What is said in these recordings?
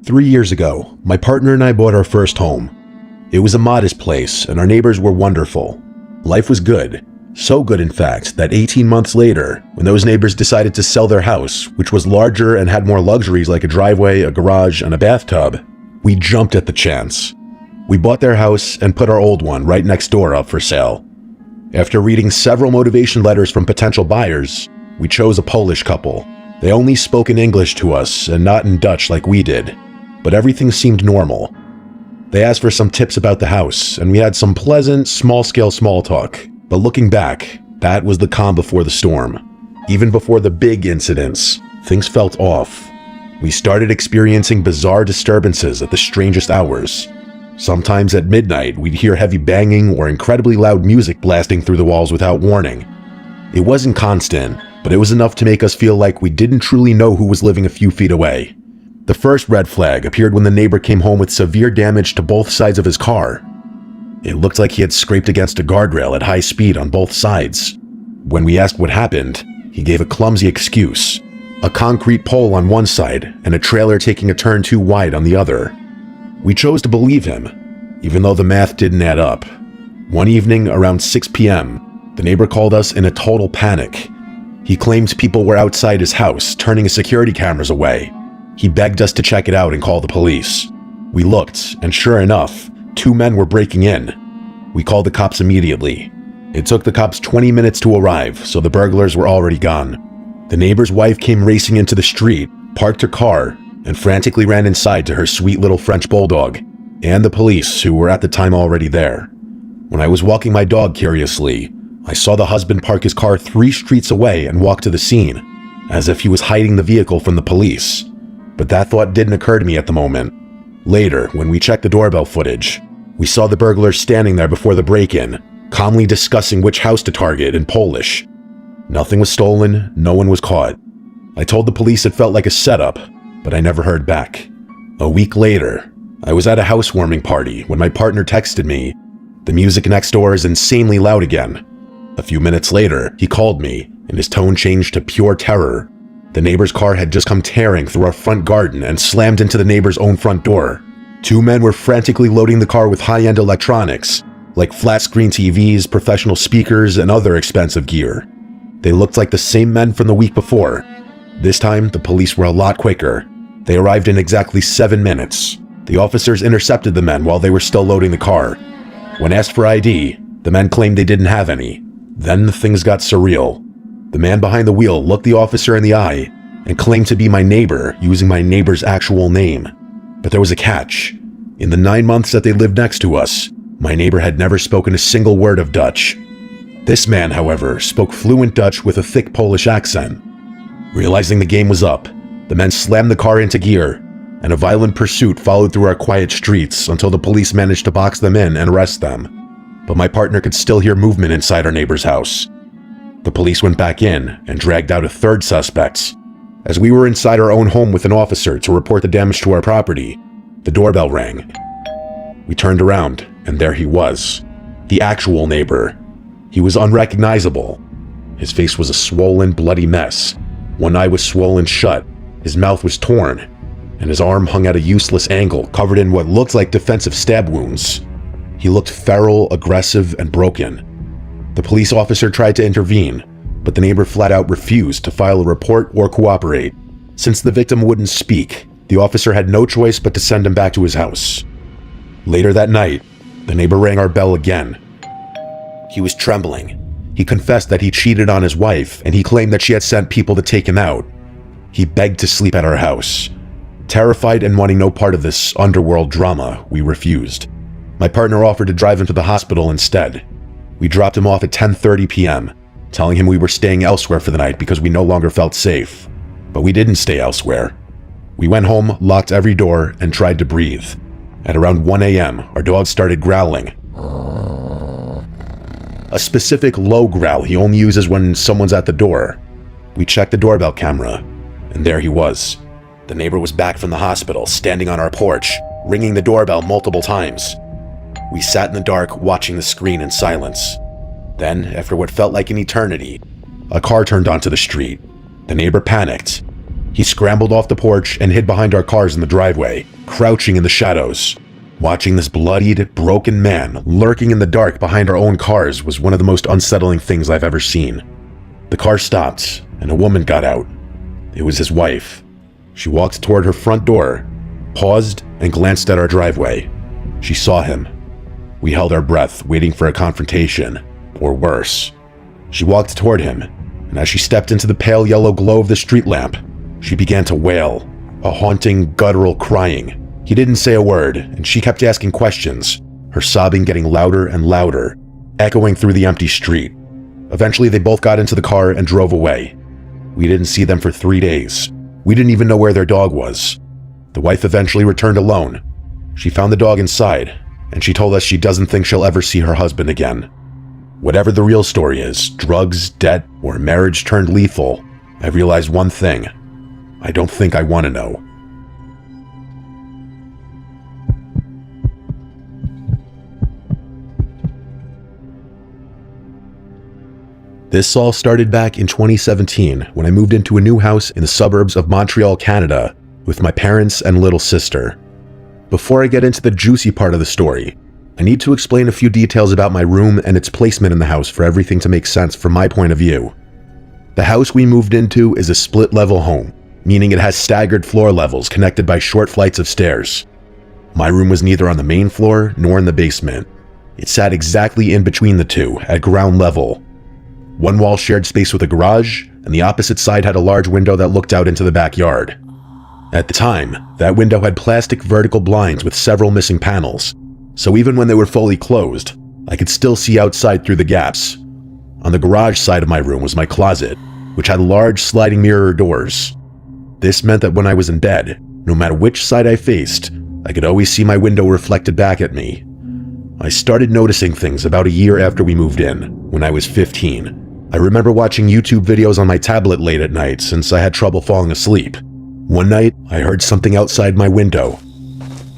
3 years ago, my partner and I bought our first home. It was a modest place, and our neighbors were wonderful. Life was good. So good, in fact, that 18 months later, when those neighbors decided to sell their house, which was larger and had more luxuries like a driveway, a garage, and a bathtub, we jumped at the chance. We bought their house and put our old one right next door up for sale. After reading several motivation letters from potential buyers, we chose a Polish couple. They only spoke in English to us and not in Dutch like we did, but everything seemed normal. They asked for some tips about the house, and we had some pleasant, small-scale small talk. But looking back, that was the calm before the storm. Even before the big incidents, things felt off. We started experiencing bizarre disturbances at the strangest hours. Sometimes at midnight, we'd hear heavy banging or incredibly loud music blasting through the walls without warning. It wasn't constant, but it was enough to make us feel like we didn't truly know who was living a few feet away. The first red flag appeared when the neighbor came home with severe damage to both sides of his car. It looked like he had scraped against a guardrail at high speed on both sides. When we asked what happened, he gave a clumsy excuse: a concrete pole on one side and a trailer taking a turn too wide on the other. We chose to believe him, even though the math didn't add up. One evening around 6 p.m., the neighbor called us in a total panic. He claimed people were outside his house, turning his security cameras away. He begged us to check it out and call the police. We looked, and sure enough, 2 men were breaking in. We called the cops immediately. It took the cops 20 minutes to arrive, so the burglars were already gone. The neighbor's wife came racing into the street, parked her car, and frantically ran inside to her sweet little French bulldog, and the police, who were at the time already there. When I was walking my dog curiously, I saw the husband park his car 3 streets away and walk to the scene, as if he was hiding the vehicle from the police. But that thought didn't occur to me at the moment. Later, when we checked the doorbell footage, we saw the burglars standing there before the break-in, calmly discussing which house to target in Polish. Nothing was stolen, no one was caught. I told the police it felt like a setup, but I never heard back. A week later, I was at a housewarming party when my partner texted me, "The music next door is insanely loud again." A few minutes later, he called me, and his tone changed to pure terror. The neighbor's car had just come tearing through our front garden and slammed into the neighbor's own front door. 2 men were frantically loading the car with high-end electronics, like flat-screen TVs, professional speakers, and other expensive gear. They looked like the same men from the week before. This time, the police were a lot quicker. They arrived in exactly 7 minutes. The officers intercepted the men while they were still loading the car. When asked for ID, the men claimed they didn't have any. Then things got surreal. The man behind the wheel looked the officer in the eye and claimed to be my neighbor using my neighbor's actual name. But there was a catch. In the 9 months that they lived next to us, my neighbor had never spoken a single word of Dutch. This man, however, spoke fluent Dutch with a thick Polish accent. Realizing the game was up, the men slammed the car into gear, and a violent pursuit followed through our quiet streets until the police managed to box them in and arrest them. But my partner could still hear movement inside our neighbor's house. The police went back in and dragged out a 3rd suspect. As we were inside our own home with an officer to report the damage to our property, the doorbell rang. We turned around, and there he was, the actual neighbor. He was unrecognizable. His face was a swollen, bloody mess. One eye was swollen shut, his mouth was torn, and his arm hung at a useless angle, covered in what looked like defensive stab wounds. He looked feral, aggressive, and broken. The police officer tried to intervene, but the neighbor flat out refused to file a report or cooperate. Since the victim wouldn't speak, the officer had no choice but to send him back to his house. Later that night, the neighbor rang our bell again. He was trembling. He confessed that he cheated on his wife, and he claimed that she had sent people to take him out. He begged to sleep at our house. Terrified and wanting no part of this underworld drama, we refused. My partner offered to drive him to the hospital instead. We dropped him off at 10:30 p.m., telling him we were staying elsewhere for the night because we no longer felt safe. But we didn't stay elsewhere. We went home, locked every door, and tried to breathe. At around 1 a.m., our dog started growling. A specific low growl he only uses when someone's at the door. We checked the doorbell camera, and there he was. The neighbor was back from the hospital, standing on our porch, ringing the doorbell multiple times. We sat in the dark, watching the screen in silence. Then, after what felt like an eternity, a car turned onto the street. The neighbor panicked. He scrambled off the porch and hid behind our cars in the driveway, crouching in the shadows. Watching this bloodied, broken man lurking in the dark behind our own cars was one of the most unsettling things I've ever seen. The car stopped, and a woman got out. It was his wife. She walked toward her front door, paused, and glanced at our driveway. She saw him. We held our breath, waiting for a confrontation, or worse. She walked toward him, and as she stepped into the pale yellow glow of the street lamp, she began to wail, a haunting, guttural crying. He didn't say a word, and she kept asking questions, her sobbing getting louder and louder, echoing through the empty street. Eventually, they both got into the car and drove away. We didn't see them for 3 days. We didn't even know where their dog was. The wife eventually returned alone. She found the dog inside, and she told us she doesn't think she'll ever see her husband again. Whatever the real story is, drugs, debt, or marriage turned lethal, I've realized one thing. I don't think I want to know. This all started back in 2017 when I moved into a new house in the suburbs of Montreal, Canada, with my parents and little sister. Before I get into the juicy part of the story, I need to explain a few details about my room and its placement in the house for everything to make sense from my point of view. The house we moved into is a split-level home, meaning it has staggered floor levels connected by short flights of stairs. My room was neither on the main floor nor in the basement. It sat exactly in between the two, at ground level. One wall shared space with a garage, and the opposite side had a large window that looked out into the backyard. At the time, that window had plastic vertical blinds with several missing panels, so even when they were fully closed, I could still see outside through the gaps. On the garage side of my room was my closet, which had large sliding mirror doors. This meant that when I was in bed, no matter which side I faced, I could always see my window reflected back at me. I started noticing things about a year after we moved in, when I was 15. I remember watching YouTube videos on my tablet late at night since I had trouble falling asleep. One night, I heard something outside my window.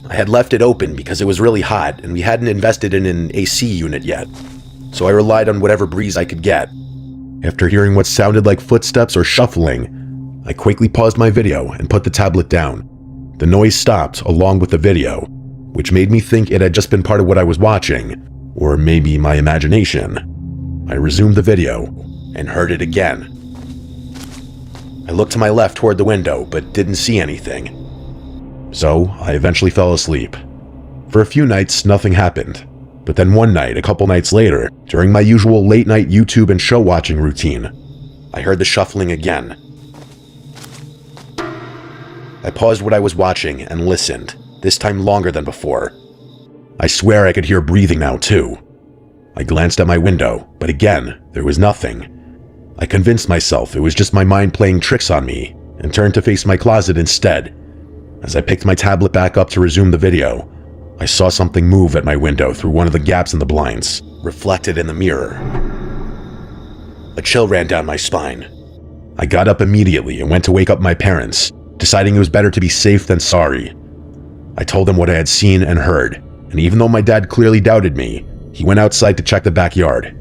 I had left it open because it was really hot and we hadn't invested in an AC unit yet, so I relied on whatever breeze I could get. After hearing what sounded like footsteps or shuffling, I quickly paused my video and put the tablet down. The noise stopped along with the video, which made me think it had just been part of what I was watching, or maybe my imagination. I resumed the video and heard it again. I looked to my left toward the window, but didn't see anything. So I eventually fell asleep. For a few nights, nothing happened. But then one night, a couple nights later, during my usual late-night YouTube and show watching routine, I heard the shuffling again. I paused what I was watching and listened, this time longer than before. I swear I could hear breathing now too. I glanced at my window, but again, there was nothing. I convinced myself it was just my mind playing tricks on me and turned to face my closet instead. As I picked my tablet back up to resume the video, I saw something move at my window through one of the gaps in the blinds, reflected in the mirror. A chill ran down my spine. I got up immediately and went to wake up my parents, deciding it was better to be safe than sorry. I told them what I had seen and heard, and even though my dad clearly doubted me, he went outside to check the backyard.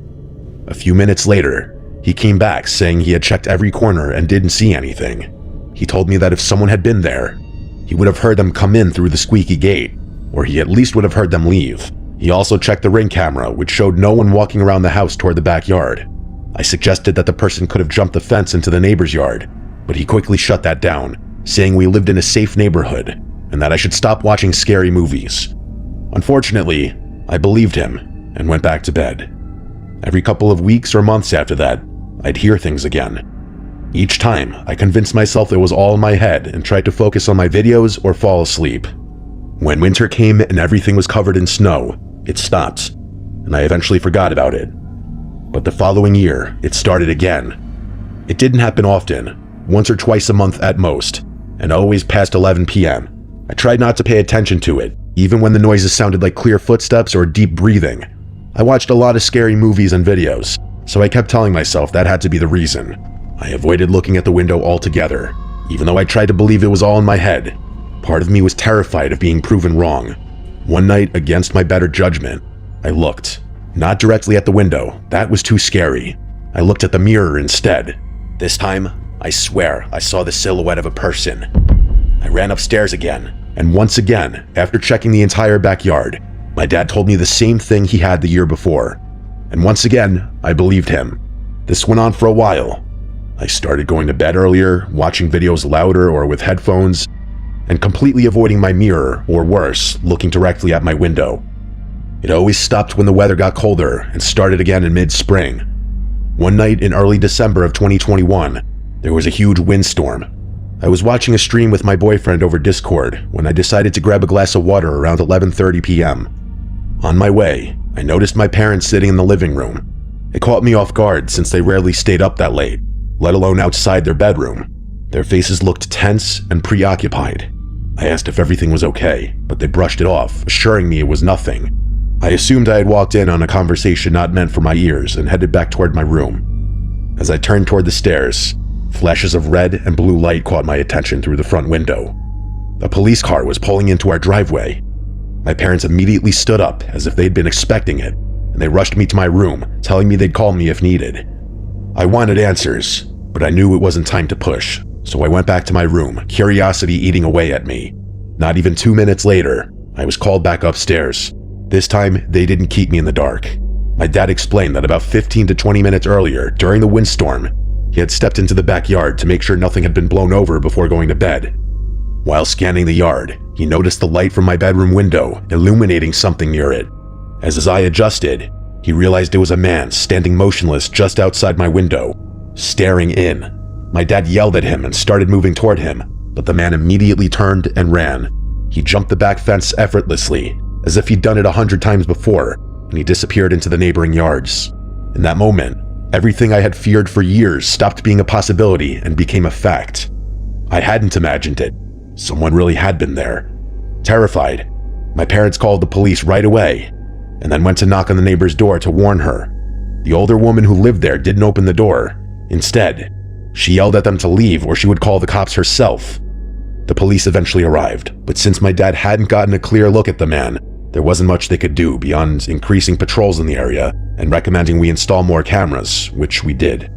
A few minutes later, he came back saying he had checked every corner and didn't see anything. He told me that if someone had been there, he would have heard them come in through the squeaky gate, or he at least would have heard them leave. He also checked the Ring camera, which showed no one walking around the house toward the backyard. I suggested that the person could have jumped the fence into the neighbor's yard, but he quickly shut that down, saying we lived in a safe neighborhood and that I should stop watching scary movies. Unfortunately, I believed him and went back to bed. Every couple of weeks or months after that, I'd hear things again. Each time, I convinced myself it was all in my head and tried to focus on my videos or fall asleep. When winter came and everything was covered in snow, it stopped, and I eventually forgot about it. But the following year, it started again. It didn't happen often, once or twice a month at most, and always past 11 p.m. I tried not to pay attention to it, even when the noises sounded like clear footsteps or deep breathing. I watched a lot of scary movies and videos, so I kept telling myself that had to be the reason. I avoided looking at the window altogether, even though I tried to believe it was all in my head. Part of me was terrified of being proven wrong. One night, against my better judgment, I looked. Not directly at the window, that was too scary. I looked at the mirror instead. This time, I swear I saw the silhouette of a person. I ran upstairs again, and once again, after checking the entire backyard, my dad told me the same thing he had the year before. And once again, I believed him. This went on for a while. I started going to bed earlier, watching videos louder or with headphones, and completely avoiding my mirror, or worse, looking directly at my window. It always stopped when the weather got colder and started again in mid-spring. One night in early December of 2021, there was a huge windstorm. I was watching a stream with my boyfriend over Discord when I decided to grab a glass of water around 11:30 p.m. On my way, I noticed my parents sitting in the living room. It caught me off guard since they rarely stayed up that late, let alone outside their bedroom. Their faces looked tense and preoccupied. I asked if everything was okay, but they brushed it off, assuring me it was nothing. I assumed I had walked in on a conversation not meant for my ears and headed back toward my room. As I turned toward the stairs, flashes of red and blue light caught my attention through the front window. A police car was pulling into our driveway. My parents immediately stood up as if they'd been expecting it, and they rushed me to my room, telling me they'd call me if needed. I wanted answers, but I knew it wasn't time to push, so I went back to my room, curiosity eating away at me. Not even 2 minutes later, I was called back upstairs. This time, they didn't keep me in the dark. My dad explained that about 15 to 20 minutes earlier, during the windstorm, he had stepped into the backyard to make sure nothing had been blown over before going to bed. While scanning the yard, he noticed the light from my bedroom window illuminating something near it. As his eye adjusted, he realized it was a man standing motionless just outside my window, staring in. My dad yelled at him and started moving toward him, but the man immediately turned and ran. He jumped the back fence effortlessly, as if he'd done it 100 times before, and he disappeared into the neighboring yards. In that moment, everything I had feared for years stopped being a possibility and became a fact. I hadn't imagined it. Someone really had been there. Terrified, my parents called the police right away, and then went to knock on the neighbor's door to warn her. The older woman who lived there didn't open the door. Instead, she yelled at them to leave or she would call the cops herself. The police eventually arrived, but since my dad hadn't gotten a clear look at the man, there wasn't much they could do beyond increasing patrols in the area and recommending we install more cameras, which we did.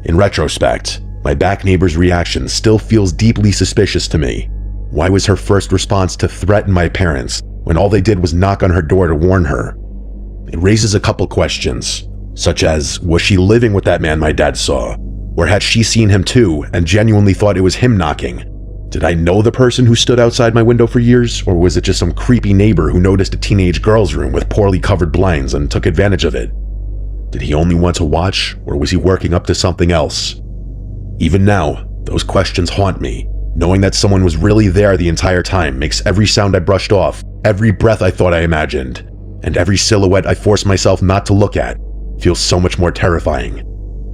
In retrospect, my back neighbor's reaction still feels deeply suspicious to me. Why was her first response to threaten my parents when all they did was knock on her door to warn her? It raises a couple questions, such as, was she living with that man my dad saw? Or had she seen him too and genuinely thought it was him knocking? Did I know the person who stood outside my window for years, or was it just some creepy neighbor who noticed a teenage girl's room with poorly covered blinds and took advantage of it? Did he only want to watch, or was he working up to something else? Even now, those questions haunt me. Knowing that someone was really there the entire time makes every sound I brushed off, every breath I thought I imagined, and every silhouette I forced myself not to look at feel so much more terrifying.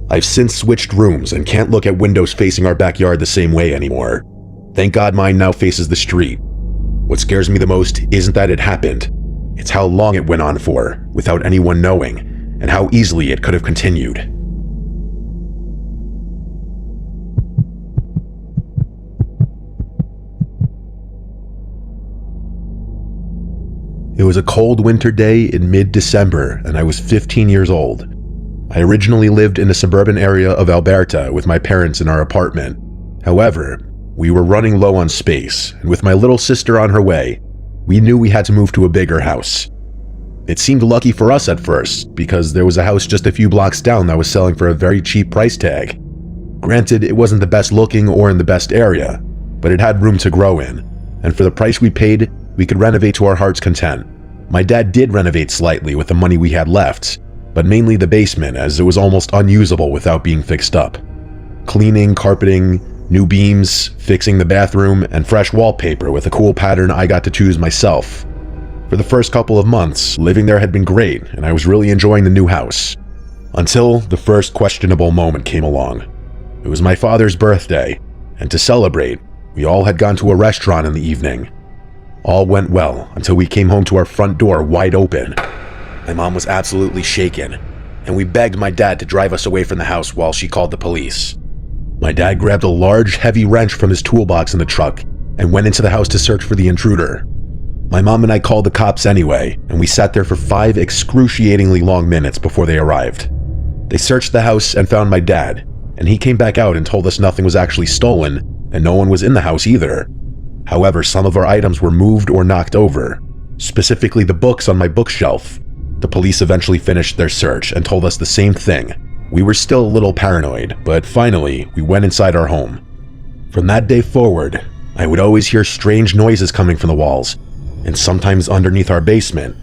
I've since switched rooms and can't look at windows facing our backyard the same way anymore. Thank God mine now faces the street. What scares me the most isn't that it happened, it's how long it went on for, without anyone knowing, and how easily it could have continued. It was a cold winter day in mid-December, and I was 15 years old. I originally lived in a suburban area of Alberta with my parents in our apartment. However, we were running low on space, and with my little sister on her way, we knew we had to move to a bigger house. It seemed lucky for us at first, because there was a house just a few blocks down that was selling for a very cheap price tag. Granted, it wasn't the best looking or in the best area, but it had room to grow in, and for the price we paid, we could renovate to our heart's content. My dad did renovate slightly with the money we had left, but mainly the basement as it was almost unusable without being fixed up. Cleaning, carpeting, new beams, fixing the bathroom, and fresh wallpaper with a cool pattern I got to choose myself. For the first couple of months, living there had been great, and I was really enjoying the new house. Until the first questionable moment came along. It was my father's birthday, and to celebrate, we all had gone to a restaurant in the evening. All went well until we came home to our front door wide open. My mom was absolutely shaken, and we begged my dad to drive us away from the house while she called the police. My dad grabbed a large, heavy wrench from his toolbox in the truck and went into the house to search for the intruder. My mom and I called the cops anyway, and we sat there for 5 excruciatingly long minutes before they arrived. They searched the house and found my dad, and he came back out and told us nothing was actually stolen and no one was in the house either. However, some of our items were moved or knocked over, specifically the books on my bookshelf. The police eventually finished their search and told us the same thing. We were still a little paranoid, but finally, we went inside our home. From that day forward, I would always hear strange noises coming from the walls, and sometimes underneath our basement.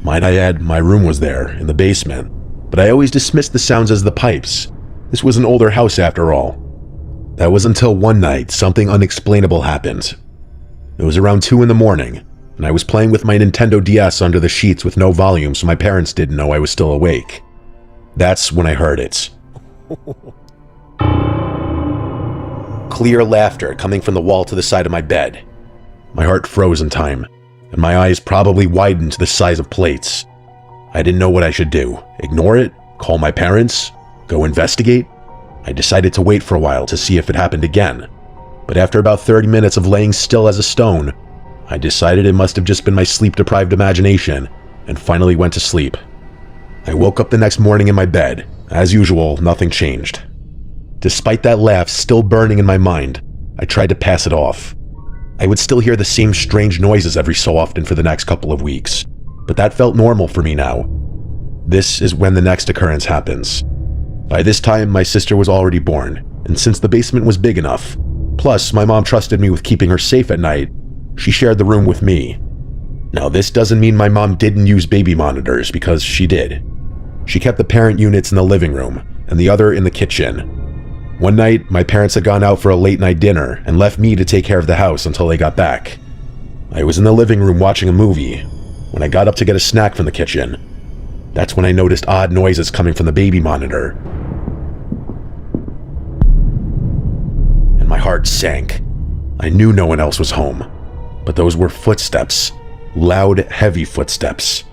Might I add, my room was there, in the basement, but I always dismissed the sounds as the pipes. This was an older house after all. That was until one night, something unexplainable happened. It was around 2 in the morning, and I was playing with my Nintendo DS under the sheets with no volume so my parents didn't know I was still awake. That's when I heard it. Clear laughter coming from the wall to the side of my bed. My heart froze in time, and my eyes probably widened to the size of plates. I didn't know what I should do. Ignore it? Call my parents? Go investigate? I decided to wait for a while to see if it happened again. But after about 30 minutes of laying still as a stone, I decided it must have just been my sleep-deprived imagination, and finally went to sleep. I woke up the next morning in my bed. As usual, nothing changed. Despite that laugh still burning in my mind, I tried to pass it off. I would still hear the same strange noises every so often for the next couple of weeks, but that felt normal for me now. This is when the next occurrence happens. By this time, my sister was already born, and since the basement was big enough, plus my mom trusted me with keeping her safe at night, she shared the room with me. Now, this doesn't mean my mom didn't use baby monitors, because she did. She kept the parent units in the living room, and the other in the kitchen. One night, my parents had gone out for a late-night dinner and left me to take care of the house until they got back. I was in the living room watching a movie when I got up to get a snack from the kitchen. That's when I noticed odd noises coming from the baby monitor. And my heart sank. I knew no one else was home, but those were footsteps. Loud, heavy footsteps.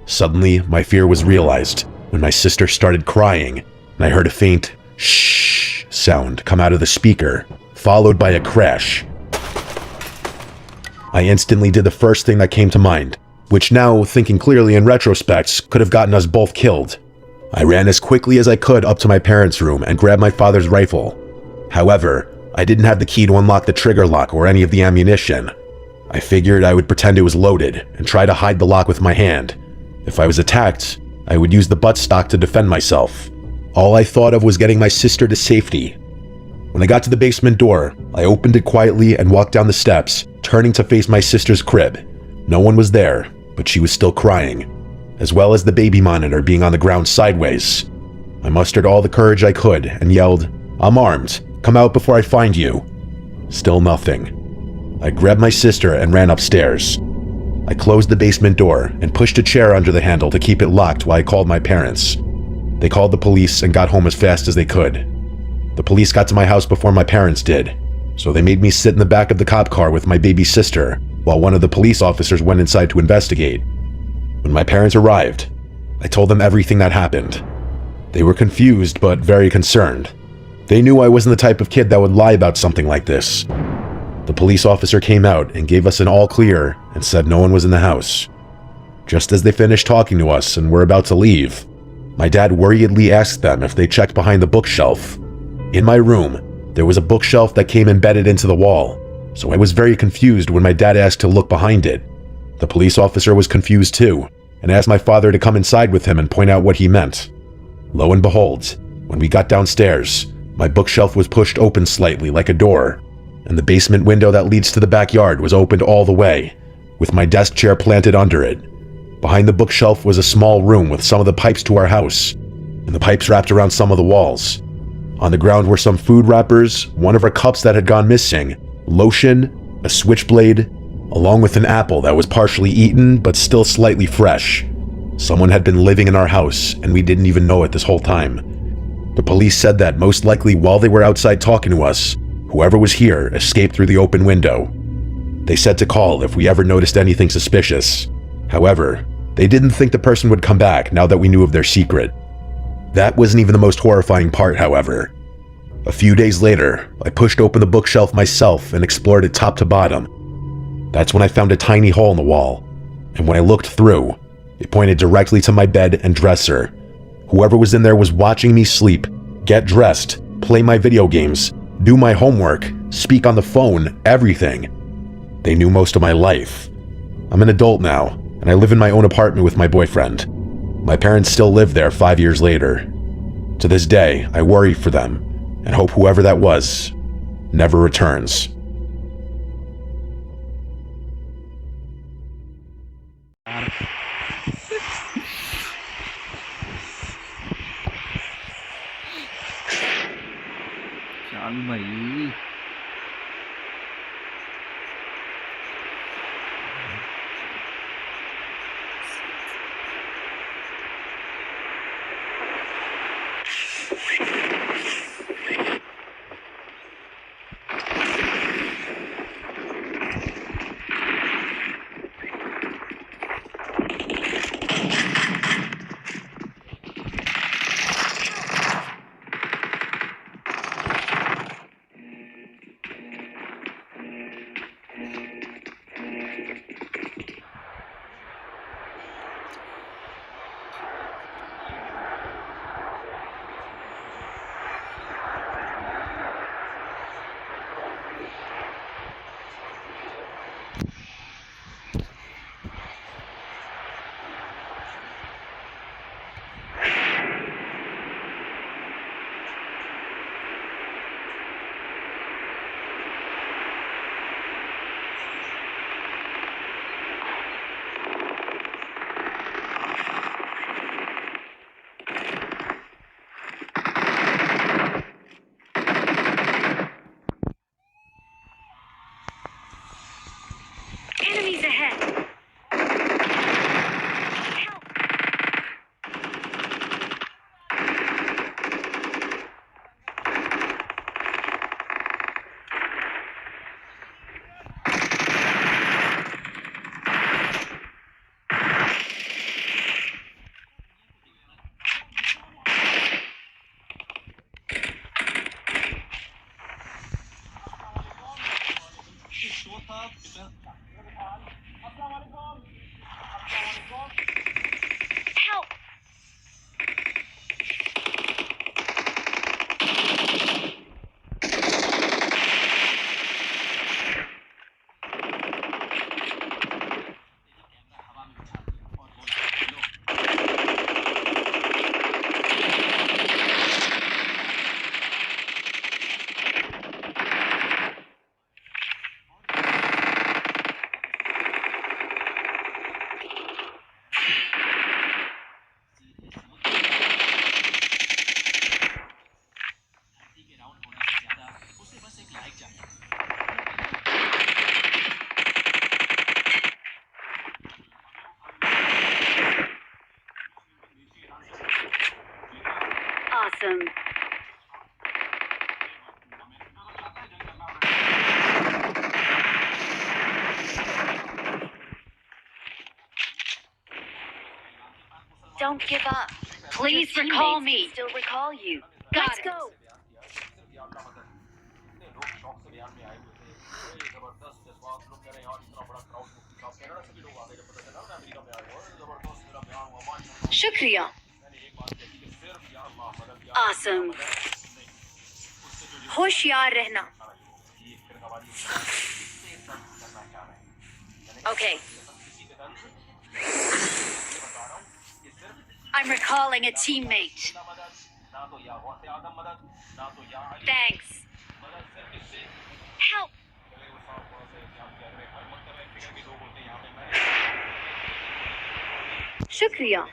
Suddenly, my fear was realized when my sister started crying, and I heard a faint shh sound come out of the speaker, followed by a crash. I instantly did the first thing that came to mind, which now, thinking clearly in retrospect, could have gotten us both killed. I ran as quickly as I could up to my parents' room and grabbed my father's rifle. However, I didn't have the key to unlock the trigger lock or any of the ammunition. I figured I would pretend it was loaded and try to hide the lock with my hand. If I was attacked, I would use the buttstock to defend myself. All I thought of was getting my sister to safety. When I got to the basement door, I opened it quietly and walked down the steps, turning to face my sister's crib. No one was there, but she was still crying, as well as the baby monitor being on the ground sideways. I mustered all the courage I could and yelled, "I'm armed. Come out before I find you." Still nothing. I grabbed my sister and ran upstairs. I closed the basement door and pushed a chair under the handle to keep it locked while I called my parents. They called the police and got home as fast as they could. The police got to my house before my parents did, so they made me sit in the back of the cop car with my baby sister while one of the police officers went inside to investigate. When my parents arrived, I told them everything that happened. They were confused but very concerned. They knew I wasn't the type of kid that would lie about something like this. The police officer came out and gave us an all clear and said no one was in the house. Just as they finished talking to us and were about to leave, my dad worriedly asked them if they checked behind the bookshelf. In my room, there was a bookshelf that came embedded into the wall, so I was very confused when my dad asked to look behind it. The police officer was confused too, and asked my father to come inside with him and point out what he meant. Lo and behold, when we got downstairs, my bookshelf was pushed open slightly like a door, and the basement window that leads to the backyard was opened all the way, with my desk chair planted under it. Behind the bookshelf was a small room with some of the pipes to our house, and the pipes wrapped around some of the walls. On the ground were some food wrappers, one of our cups that had gone missing, lotion, a switchblade, along with an apple that was partially eaten but still slightly fresh. Someone had been living in our house, and we didn't even know it this whole time. The police said that most likely while they were outside talking to us, whoever was here escaped through the open window. They said to call if we ever noticed anything suspicious. However, they didn't think the person would come back now that we knew of their secret. That wasn't even the most horrifying part, however. A few days later, I pushed open the bookshelf myself and explored it top to bottom. That's when I found a tiny hole in the wall, and when I looked through, it pointed directly to my bed and dresser. Whoever was in there was watching me sleep, get dressed, play my video games, do my homework, speak on the phone, everything. They knew most of my life. I'm an adult now, and I live in my own apartment with my boyfriend. My parents still live there 5 years later. To this day, I worry for them and hope whoever that was never returns. ਚੱਲ ਭਾਈ Enemies ahead! Help! Help! Awesome. Don't give up. Please recall me. Still recall you. Let's go. Shukriya. Awesome. होशियार रहना. Okay. I'm recalling a teammate. Thanks. Help! Shukriya.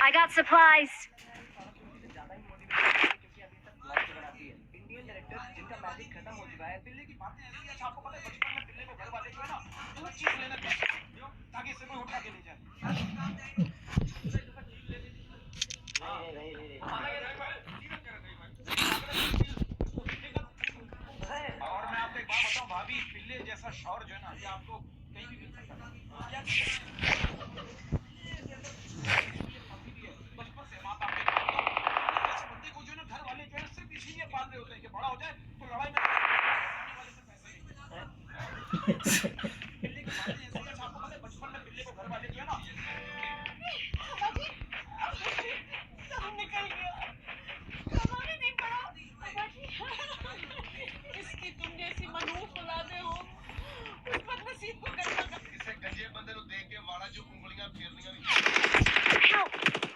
I got supplies. और मैं आपको एक बात बताऊं भाभी, पिल्ले जैसा शौर जो है ना, ये आपको कहीं भी मिल सकता है। बचपन से माता पिता ऐसे बंदे को जो है ना घर वाले जो है सिर्फ इसीलिए पाल रहे होते हैं कि बड़ा हो जाए तो लड़ाई में सामने वाले से पैसे नहीं। पिल्ले की बातें ऐसी हैं, आपको पता है बचपन में पिल्ले को घर वाले जो है ना इसकी तुम जैसी मनहूस औलादे हो, उस बदनसीब को करना। इसे गंजे बंदे को देख के वाला जो उंगलियां फेरनियां Help!